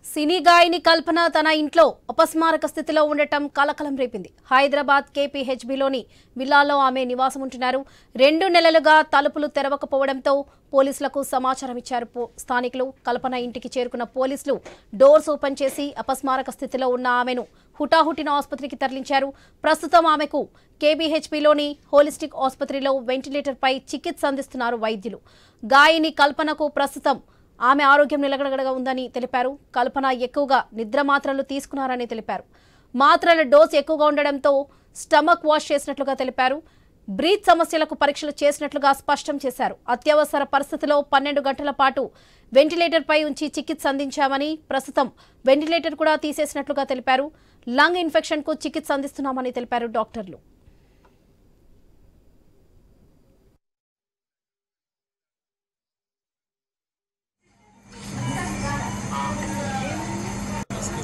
సినీ గాయని కల్పన తన ఇంట్లో అపస్మారక స్థితిలో ఉండటం కలకలం రేపింది. హైదరాబాద్ కేపీహెచ్బీలోని విల్లాలో ఆమె నివాసం ఉంటున్నారు. 2 నెలలుగా తలుపులు తెరవకపోవడంతో పోలీసులకు సమాచారం ఇచ్చారు స్థానికులు. కల్పన ఇంటికి చేరుకున్న పోలీసులు డోర్స్ ఓపెన్ చేసి అపస్మారక స్థితిలో ఉన్న ఆమెను హుటాహుటిన ఆసుపత్రికి తరలించారు. ప్రస్తుతం ఆమెకు కేపీహెచ్బీలోని హోలిస్టిక్ ఆసుపత్రిలో వెంటిలేటర్పై చికిత్స అందిస్తున్నారు వైద్యులు. గాయని కల్పనకు ప్రస్తుతం ఆమె ఆరోగ్యం నిలకడగా ఉందని తెలిపారు. కల్పన ఎక్కువగా నిద్ర మాత్రలు తీసుకున్నారని తెలిపారు. మాత్రల డోస్ ఎక్కువగా ఉండడంతో స్టమక్ వాష్ చేసినట్లుగా తెలిపారు. బ్రీత్ సమస్యలకు పరీక్షలు చేసినట్లుగా స్పష్టం చేశారు. అత్యవసర పరిస్థితిలో 12 గంటల పాటు వెంటిలేటర్పై ఉంచి చికిత్స అందించామని, ప్రస్తుతం వెంటిలేటర్ కూడా తీసేసినట్లుగా తెలిపారు. లంగ్ ఇన్ఫెక్షన్కు చికిత్స అందిస్తున్నామని తెలిపారు డాక్టర్లు.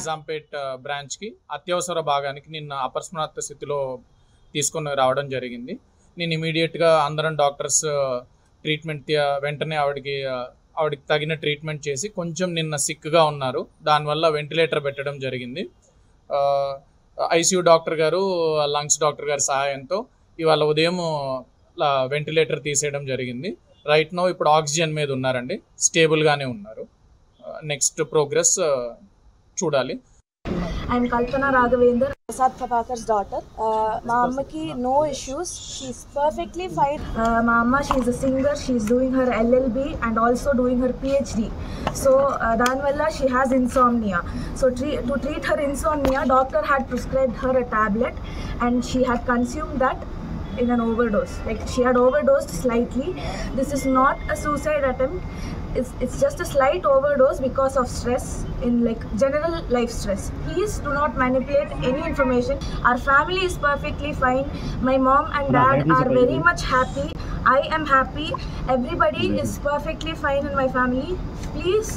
నిజాంపేట్ బ్రాంచ్కి అత్యవసర భాగానికి నిన్న అపస్మారక స్థితిలో తీసుకొని రావడం జరిగింది. నేను ఇమీడియట్గా అందరం డాక్టర్స్ ట్రీట్మెంట్ వెంటనే ఆవిడకి తగిన ట్రీట్మెంట్ చేసి, కొంచెం నిన్న సిక్గా ఉన్నారు, దానివల్ల వెంటిలేటర్ పెట్టడం జరిగింది. ఐసీయూ డాక్టర్ గారు, లంగ్స్ డాక్టర్ గారి సహాయంతో ఇవాళ ఉదయం వెంటిలేటర్ తీసేయడం జరిగింది. రైట్ నో ఇప్పుడు ఆక్సిజన్ మీద ఉన్నారండి, స్టేబుల్గానే ఉన్నారు. నెక్స్ట్ ప్రోగ్రెస్ చూడాలి. I'm Kalpana Raghavendra, Prasad Prabhakar's daughter. My amma ki no issues. She's perfectly fine. My amma, she's a singer. She's doing her LLB and also doing her PhD. So danvalla she has insomnia. So to treat her insomnia, doctor had prescribed her a tablet and she had consumed that in an overdose. Like she had overdosed slightly. This is not a suicide attempt. It's just a slight overdose because of stress, in like general life stress. Please do not manipulate any information. Our family is perfectly fine. My mom and dad are very much happy. I am happy. Everybody is perfectly fine in my family. Please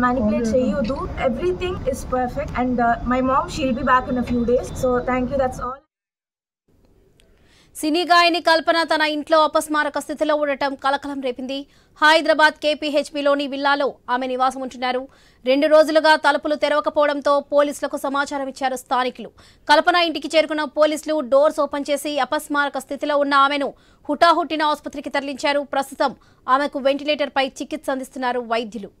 manipulate cheyyudu. Everything is perfect, and my mom, she'll be back in a few days. So thank you, that's all. సినీ గాయని కల్పన తన ఇంట్లో అపస్మారక స్థితిలో ఉండటం కలకలం రేపింది. హైదరాబాద్ కేపీహెచ్బీలోని విల్లాలో ఆమె నివాసం ఉంటున్నారు. 2 రోజులుగా తలుపులు తెరవకపోవడంతో పోలీసులకు సమాచారం ఇచ్చారు స్థానికులు. కల్పన ఇంటికి చేరుకున్న పోలీసులు డోర్స్ ఓపెన్ చేసి అపస్మారక స్థితిలో ఉన్న ఆమెను హుటాహుటిన ఆసుపత్రికి తరలించారు. ప్రస్తుతం ఆమెకు వెంటిలేటర్పై చికిత్స అందిస్తున్నారు వైద్యులు.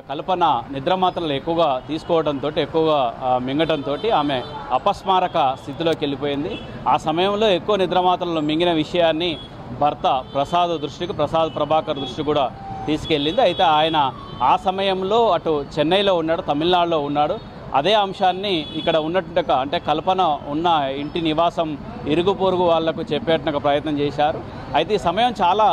కల్పన నిద్రమాత్రలు ఎక్కువగా తీసుకోవడంతో, ఎక్కువగా మింగటంతో ఆమె అపస్మారక స్థితిలోకి వెళ్ళిపోయింది. ఆ సమయంలో ఎక్కువ నిద్రమాత్రలు మింగిన విషయాన్ని భర్త ప్రసాద్ ప్రభాకర్ దృష్టి కూడా తీసుకెళ్ళింది. అయితే ఆయన ఆ సమయంలో అటు చెన్నైలో ఉన్నాడు, తమిళనాడులో ఉన్నాడు. అదే అంశాన్ని ఇక్కడ ఉన్నట్టుగా, అంటే కల్పన ఉన్న ఇంటి నివాసం ఇరుగు పొరుగు వాళ్లకు చెప్పేట్టుగా ప్రయత్నం చేశారు. అయితే ఈ సమయం చాలా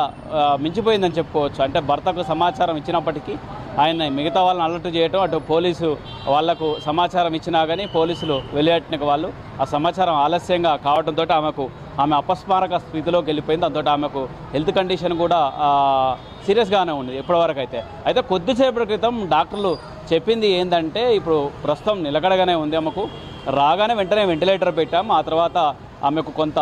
మించిపోయిందని చెప్పుకోవచ్చు. అంటే భర్తకు సమాచారం ఇచ్చినప్పటికీ ఆయన మిగతా వాళ్ళని అలర్ట్ చేయడం, అటు పోలీసు వాళ్లకు సమాచారం ఇచ్చినా కానీ పోలీసులు వెళ్ళేట్టుగా వాళ్ళు ఆ సమాచారం ఆలస్యంగా కావడంతో ఆమె అపస్మారక స్థితిలోకి వెళ్ళిపోయింది. దాంతో ఆమెకు హెల్త్ కండిషన్ కూడా సీరియస్గానే ఉంది ఇప్పటివరకు. అయితే కొద్దిసేపటి క్రితం డాక్టర్లు చెప్పింది ఏంటంటే, ఇప్పుడు ప్రస్తుతం నిలకడగానే ఉంది, ఆమెకు రాగానే వెంటనే వెంటిలేటర్ పెట్టాం, ఆ తర్వాత ఆమెకు కొంత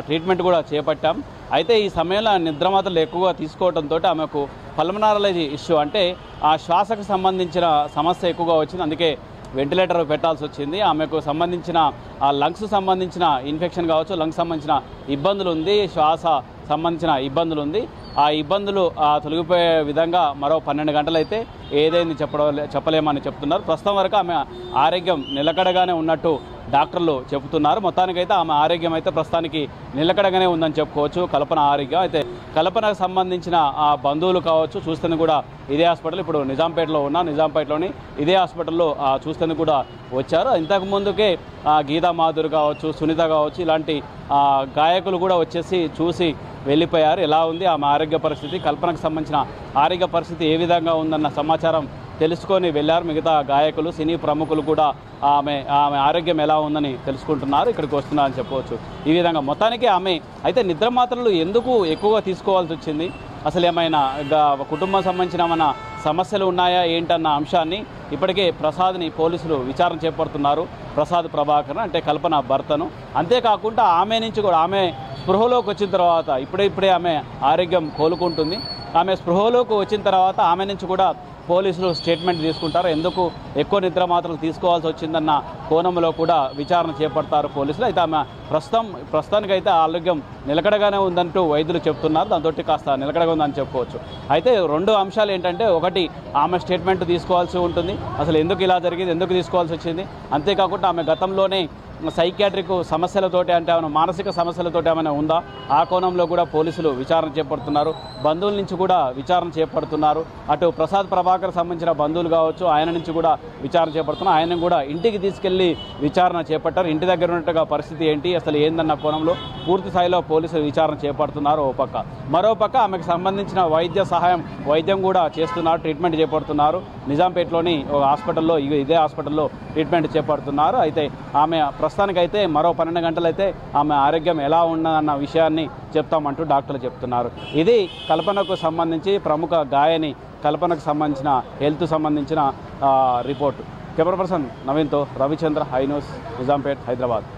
ట్రీట్మెంట్ కూడా చేపట్టాం. అయితే ఈ సమయంలో నిద్రమాత్రలు ఎక్కువగా తీసుకోవడంతో ఆమెకు పల్మనాలజీ ఇష్యూ, అంటే ఆ శ్వాసకు సంబంధించిన సమస్య ఎక్కువగా వచ్చింది. అందుకే వెంటిలేటర్ పెట్టాల్సి వచ్చింది. ఆమెకు సంబంధించిన ఆ లంగ్స్ సంబంధించిన ఇన్ఫెక్షన్ కావచ్చు, లంగ్స్ సంబంధించిన ఇబ్బందులు ఉంది, శ్వాస సంబంధించిన ఇబ్బందులు ఉంది. ఆ ఇబ్బందులు తొలగిపోయే విధంగా మరో 12 గంటలైతే ఏదైంది చెప్పలేమని చెప్తున్నారు. ప్రస్తుతం వరకు ఆమె ఆరోగ్యం నిలకడగానే ఉన్నట్టు డాక్టర్లు చెబుతున్నారు. మొత్తానికైతే ఆమె ఆరోగ్యం అయితే ప్రస్తుతానికి నిలకడగానే ఉందని చెప్పుకోవచ్చు. కల్పన ఆరోగ్యం అయితే కల్పనకు సంబంధించిన ఆ బంధువులు కావచ్చు, చూస్తేనే కూడా ఇదే హాస్పిటల్, ఇప్పుడు నిజాంపేటలోని ఇదే హాస్పిటల్లో చూస్తేనే కూడా వచ్చారు. ఇంతకు ముందుకే గీతా మాధురి కావచ్చు, సునీత కావచ్చు, ఇలాంటి గాయకులు కూడా వచ్చేసి చూసి వెళ్ళిపోయారు. ఎలా ఉంది ఆమె ఆరోగ్య పరిస్థితి, కల్పనకు సంబంధించిన ఆరోగ్య పరిస్థితి ఏ విధంగా ఉందన్న సమాచారం తెలుసుకొని వెళ్ళారు. మిగతా గాయకులు, సినీ ప్రముఖులు కూడా ఆమె ఆరోగ్యం ఎలా ఉందని తెలుసుకుంటున్నారు, ఇక్కడికి వస్తున్నారని చెప్పవచ్చు. ఈ విధంగా మొత్తానికి ఆమె అయితే నిద్రమాత్రలు ఎందుకు ఎక్కువగా తీసుకోవాల్సి వచ్చింది, అసలు ఏమైనా కుటుంబం సంబంధించిన ఏమైనా సమస్యలు ఉన్నాయా ఏంటన్న అంశాన్ని ఇప్పటికే ప్రసాద్ని పోలీసులు విచారణ చేపడుతున్నారు. ప్రసాద్ ప్రభాకర్ అంటే కల్పన భర్తను. అంతేకాకుండా ఆమె నుంచి కూడా ఆమె స్పృహలోకి వచ్చిన తర్వాత ఇప్పుడే ఆమె ఆరోగ్యం కోలుకుంటుంది. ఆమె స్పృహలోకి వచ్చిన తర్వాత ఆమె నుంచి కూడా పోలీసులు స్టేట్మెంట్ తీసుకుంటారు. ఎందుకు ఎక్కువ నిద్ర మాత్రలు తీసుకోవాల్సి వచ్చిందన్న కోణంలో కూడా విచారణ చేపడతారు పోలీసులు. అయితే ఆమె ప్రస్తుతానికైతే ఆరోగ్యం నిలకడగానే ఉందంటూ వైద్యులు చెప్తున్నారు. దాంతో కాస్త నిలకడగా ఉందని చెప్పుకోవచ్చు. అయితే రెండు అంశాలు ఏంటంటే, ఒకటి ఆమె స్టేట్మెంట్ తీసుకోవాల్సి ఉంటుంది, అసలు ఎందుకు ఇలా జరిగింది, ఎందుకు తీసుకోవాల్సి వచ్చింది. అంతేకాకుండా ఆమె గతంలోనే సైకియాట్రిక్ సమస్యలతోటి, అంటే ఆమె మానసిక సమస్యలతోటి ఏమైనా ఉందా, ఆ కోణంలో కూడా పోలీసులు విచారణ చేపడుతున్నారు. బంధువుల నుంచి కూడా విచారణ చేపడుతున్నారు. అటు ప్రసాద్ ప్రభాకర్ సంబంధించిన బంధువులు కావచ్చు, ఆయన నుంచి కూడా విచారణ చేపడుతున్నారు. ఆయన కూడా ఇంటికి తీసుకెళ్లి విచారణ చేపట్టారు. ఇంటి దగ్గర ఉన్నట్టుగా పరిస్థితి ఏంటి, అసలు ఏందన్న కోణంలో పూర్తి స్థాయిలో పోలీసులు విచారణ చేపడుతున్నారు. ఓ పక్క, మరోపక్క ఆమెకు సంబంధించిన వైద్యం కూడా చేస్తున్నారు, ట్రీట్మెంట్ చేపడుతున్నారు. నిజాంపేటలోని హాస్పిటల్లో, ఇదే హాస్పిటల్లో ట్రీట్మెంట్ చేపడుతున్నారు. అయితే ఆమె ప్రస్తుతానికైతే మరో 12 గంటలైతే ఆమె ఆరోగ్యం ఎలా ఉన్నదన్న విషయాన్ని చెప్తామంటూ డాక్టర్లు చెప్తున్నారు. ఇది కల్పనకు సంబంధించి, ప్రముఖ గాయని కల్పనకు సంబంధించిన హెల్త్ సంబంధించిన రిపోర్టు. కెమెరా పర్సన్ నవీన్తో రవిచంద్ర, హై న్యూస్, నిజాంపేట్, హైదరాబాద్.